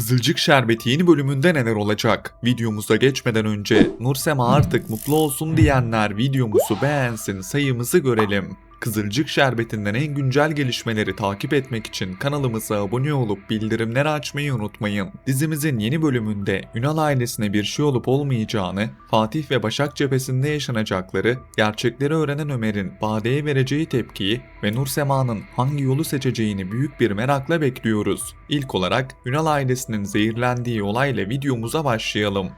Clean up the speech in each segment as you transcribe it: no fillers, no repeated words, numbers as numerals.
Kızılcık Şerbeti yeni bölümünde neler olacak? Videomuza geçmeden önce Nursema artık mutlu olsun diyenler videomuzu beğensin, sayımızı görelim. Kızılcık Şerbeti'nden en güncel gelişmeleri takip etmek için kanalımıza abone olup bildirimleri açmayı unutmayın. Dizimizin yeni bölümünde Ünal ailesine bir şey olup olmayacağını, Fatih ve Başak cephesinde yaşanacakları, gerçekleri öğrenen Ömer'in Bade'ye vereceği tepkiyi ve Nursema'nın hangi yolu seçeceğini büyük bir merakla bekliyoruz. İlk olarak Ünal ailesinin zehirlendiği olayla videomuza başlayalım.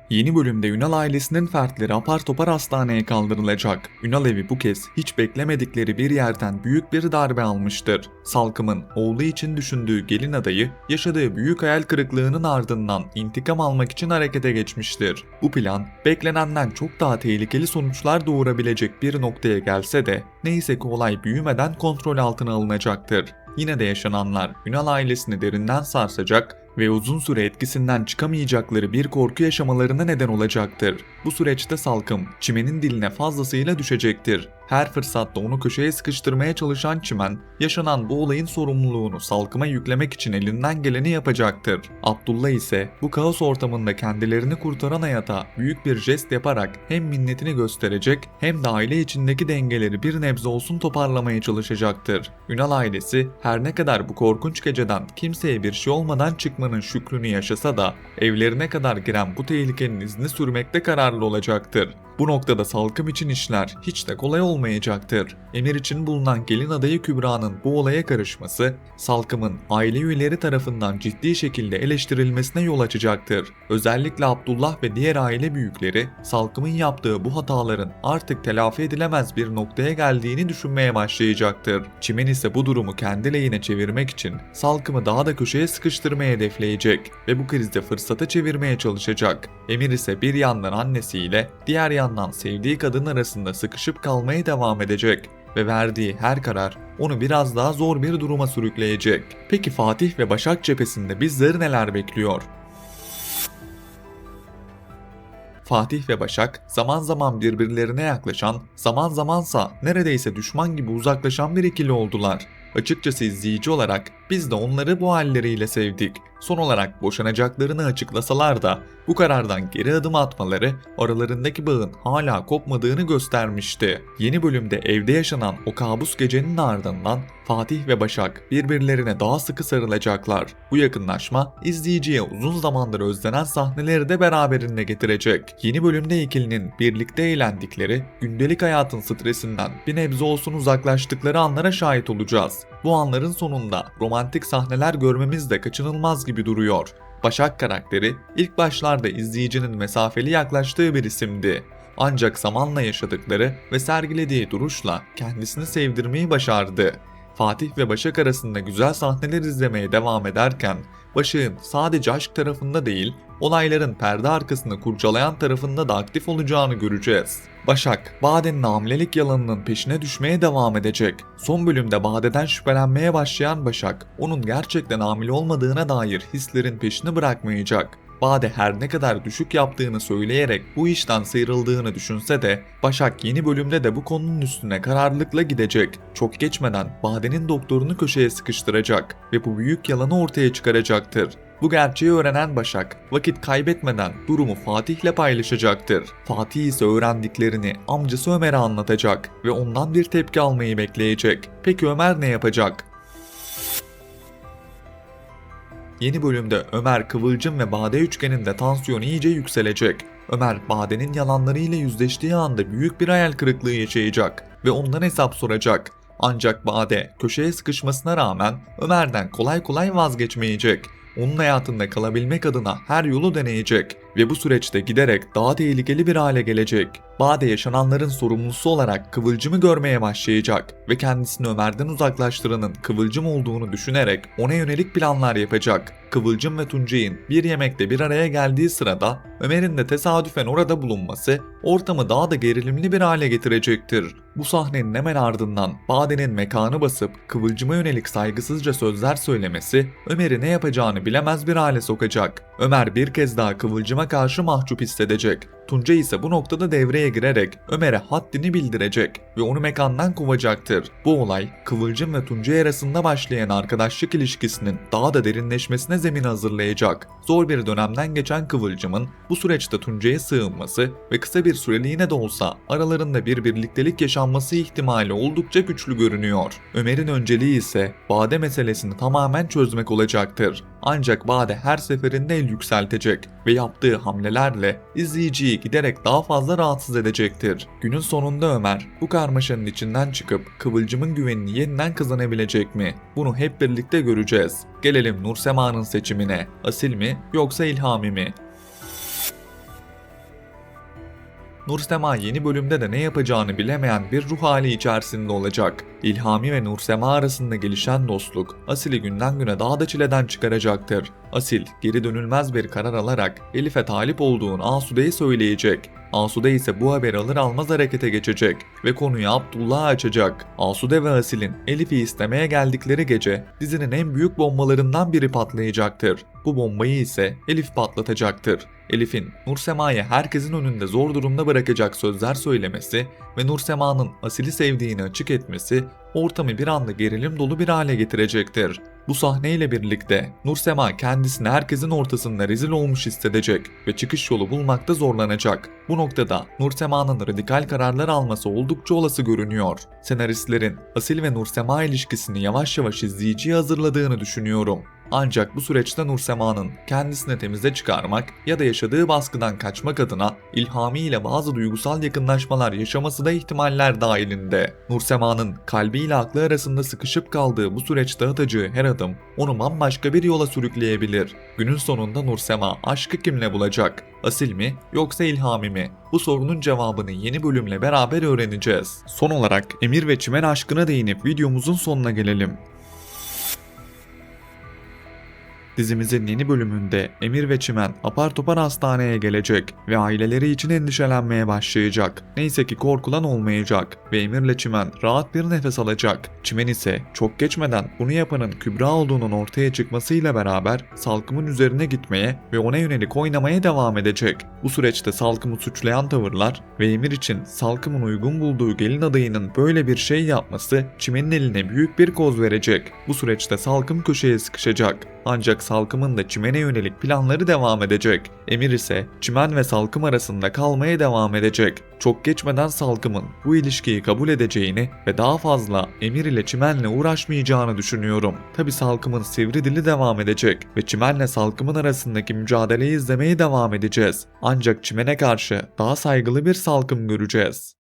Yeni bölümde Ünal ailesinin fertleri apar topar hastaneye kaldırılacak. Ünal evi bu kez hiç beklemedikleri bir yerden büyük bir darbe almıştır. Salkım'ın oğlu için düşündüğü gelin adayı yaşadığı büyük hayal kırıklığının ardından intikam almak için harekete geçmiştir. Bu plan beklenenden çok daha tehlikeli sonuçlar doğurabilecek bir noktaya gelse de neyse ki olay büyümeden kontrol altına alınacaktır. Yine de yaşananlar Ünal ailesini derinden sarsacak ve uzun süre etkisinden çıkamayacakları bir korku yaşamalarına neden olacaktır. Bu süreçte Salkım, Çimen'in diline fazlasıyla düşecektir. Her fırsatta onu köşeye sıkıştırmaya çalışan Çimen, yaşanan bu olayın sorumluluğunu Salkım'a yüklemek için elinden geleni yapacaktır. Abdullah ise bu kaos ortamında kendilerini kurtaran hayata büyük bir jest yaparak hem minnetini gösterecek hem de aile içindeki dengeleri bir nebze olsun toparlamaya çalışacaktır. Ünal ailesi her ne kadar bu korkunç geceden kimseye bir şey olmadan çıkmanın şükrünü yaşasa da evlerine kadar giren bu tehlikenin izini sürmekte kararlı olacaktır. Bu noktada Salkım için işler hiç de kolay olmayacaktır. Emir için bulunan gelin adayı Kübra'nın bu olaya karışması, Salkım'ın aile üyeleri tarafından ciddi şekilde eleştirilmesine yol açacaktır. Özellikle Abdullah ve diğer aile büyükleri, Salkım'ın yaptığı bu hataların artık telafi edilemez bir noktaya geldiğini düşünmeye başlayacaktır. Çimen ise bu durumu kendi lehine çevirmek için Salkım'ı daha da köşeye sıkıştırmaya hedefleyecek ve bu krizde fırsata çevirmeye çalışacak. Emir ise bir yandan annesiyle, diğer yandan sevdiği kadın arasında sıkışıp kalmaya devam edecek ve verdiği her karar onu biraz daha zor bir duruma sürükleyecek. Peki Fatih ve Başak cephesinde bizleri neler bekliyor? Fatih ve Başak zaman zaman birbirlerine yaklaşan, zaman zamansa neredeyse düşman gibi uzaklaşan bir ikili oldular. Açıkçası izleyici olarak biz de onları bu halleriyle sevdik. Son olarak boşanacaklarını açıklasalar da bu karardan geri adım atmaları aralarındaki bağın hala kopmadığını göstermişti. Yeni bölümde evde yaşanan o kabus gecenin ardından Fatih ve Başak birbirlerine daha sıkı sarılacaklar. Bu yakınlaşma izleyiciye uzun zamandır özlenen sahneleri de beraberinde getirecek. Yeni bölümde ikilinin birlikte eğlendikleri, gündelik hayatın stresinden bir nebze olsun uzaklaştıkları anlara şahit olacağız. Bu anların sonunda romantik sahneler görmemiz de kaçınılmaz gibi duruyor. Başak karakteri ilk başlarda izleyicinin mesafeli yaklaştığı bir isimdi. Ancak zamanla yaşadıkları ve sergilediği duruşla kendisini sevdirmeyi başardı. Fatih ve Başak arasında güzel sahneler izlemeye devam ederken Başak'ın sadece aşk tarafında değil, olayların perde arkasını kurcalayan tarafında da aktif olacağını göreceğiz. Başak, Bade'nin hamilelik yalanının peşine düşmeye devam edecek. Son bölümde Bade'den şüphelenmeye başlayan Başak, onun gerçekten hamile olmadığına dair hislerin peşini bırakmayacak. Bade her ne kadar düşük yaptığını söyleyerek bu işten sıyrıldığını düşünse de Başak yeni bölümde de bu konunun üstüne kararlılıkla gidecek. Çok geçmeden Bade'nin doktorunu köşeye sıkıştıracak ve bu büyük yalanı ortaya çıkaracaktır. Bu gerçeği öğrenen Başak vakit kaybetmeden durumu Fatih'le paylaşacaktır. Fatih ise öğrendiklerini amcası Ömer'e anlatacak ve ondan bir tepki almayı bekleyecek. Peki Ömer ne yapacak? Yeni bölümde Ömer, Kıvılcım ve Bade üçgeninde tansiyon iyice yükselecek. Ömer, Bade'nin yalanlarıyla yüzleştiği anda büyük bir hayal kırıklığı yaşayacak ve ondan hesap soracak. Ancak Bade köşeye sıkışmasına rağmen Ömer'den kolay kolay vazgeçmeyecek. Onun hayatında kalabilmek adına her yolu deneyecek ve bu süreçte giderek daha tehlikeli bir hale gelecek. Bade yaşananların sorumlusu olarak Kıvılcım'ı görmeye başlayacak ve kendisini Ömer'den uzaklaştıranın Kıvılcım olduğunu düşünerek ona yönelik planlar yapacak. Kıvılcım ve Tuncay'ın bir yemekte bir araya geldiği sırada Ömer'in de tesadüfen orada bulunması ortamı daha da gerilimli bir hale getirecektir. Bu sahnenin hemen ardından Bade'nin mekanı basıp Kıvılcım'a yönelik saygısızca sözler söylemesi Ömer'i ne yapacağını bilemez bir hale sokacak. Ömer bir kez daha Kıvılcım'a karşı mahcup hissedecek. Tuncay ise bu noktada devreye girerek Ömer'e haddini bildirecek ve onu mekandan kovacaktır. Bu olay Kıvılcım ve Tuncay arasında başlayan arkadaşlık ilişkisinin daha da derinleşmesine zemin hazırlayacak. Zor bir dönemden geçen Kıvılcım'ın bu süreçte Tuncay'a sığınması ve kısa bir süreliğine de olsa aralarında bir birliktelik yaşanması ihtimali oldukça güçlü görünüyor. Ömer'in önceliği ise Bade meselesini tamamen çözmek olacaktır. Ancak Bade her seferinde el yükseltecek ve yaptığı hamlelerle izleyiciyi giderek daha fazla rahatsız edecektir. Günün sonunda Ömer bu karmaşanın içinden çıkıp Kıvılcım'ın güvenini yeniden kazanabilecek mi? Bunu hep birlikte göreceğiz. Gelelim Nursema'nın seçimine. Asil mi yoksa İlhami mi? Nursema yeni bölümde de ne yapacağını bilemeyen bir ruh hali içerisinde olacak. İlhami ve Nursema arasında gelişen dostluk Asil'i günden güne daha da çileden çıkaracaktır. Asil geri dönülmez bir karar alarak Elif'e talip olduğunu Asude'ye söyleyecek. Asude ise bu haberi alır almaz harekete geçecek ve konuyu Abdullah'a açacak. Asude ve Asil'in Elif'i istemeye geldikleri gece dizinin en büyük bombalarından biri patlayacaktır. Bu bombayı ise Elif patlatacaktır. Elif'in Nursema'yı herkesin önünde zor durumda bırakacak sözler söylemesi ve Nursema'nın Asil'i sevdiğini açık etmesi ortamı bir anda gerilim dolu bir hale getirecektir. Bu sahneyle birlikte Nursema kendisini herkesin ortasında rezil olmuş hissedecek ve çıkış yolu bulmakta zorlanacak. Bu noktada Nursema'nın radikal kararlar alması oldukça olası görünüyor. Senaristlerin Asil ve Nursema ilişkisini yavaş yavaş izleyiciye hazırladığını düşünüyorum. Ancak bu süreçte Nursema'nın kendisini temize çıkarmak ya da yaşadığı baskıdan kaçmak adına İlhami ile bazı duygusal yakınlaşmalar yaşaması da ihtimaller dahilinde. Nursema'nın kalbiyle aklı arasında sıkışıp kaldığı bu süreçte atacağı her adım onu bambaşka bir yola sürükleyebilir. Günün sonunda Nursema aşkı kimle bulacak? Asil mi yoksa İlhami mi? Bu sorunun cevabını yeni bölümle beraber öğreneceğiz. Son olarak Emir ve Çimen aşkına değinip videomuzun sonuna gelelim. Dizimizin yeni bölümünde Emir ve Çimen apar topar hastaneye gelecek ve aileleri için endişelenmeye başlayacak. Neyse ki korkulan olmayacak ve Emir'le Çimen rahat bir nefes alacak. Çimen ise çok geçmeden bunu yapanın Kübra olduğunun ortaya çıkmasıyla beraber Salkım'ın üzerine gitmeye ve ona yönelik oynamaya devam edecek. Bu süreçte Salkım'ı suçlayan tavırlar ve Emir için Salkım'ın uygun bulduğu gelin adayının böyle bir şey yapması Çimen'in eline büyük bir koz verecek. Bu süreçte Salkım köşeye sıkışacak. Ancak Salkım'ın da Çimen'e yönelik planları devam edecek. Emir ise Çimen ve Salkım arasında kalmaya devam edecek. Çok geçmeden Salkım'ın bu ilişkiyi kabul edeceğini ve daha fazla Emir ile Çimen'le uğraşmayacağını düşünüyorum. Tabi Salkım'ın sivri dili devam edecek ve Çimen'le Salkım'ın arasındaki mücadeleyi izlemeye devam edeceğiz. Ancak Çimen'e karşı daha saygılı bir Salkım göreceğiz.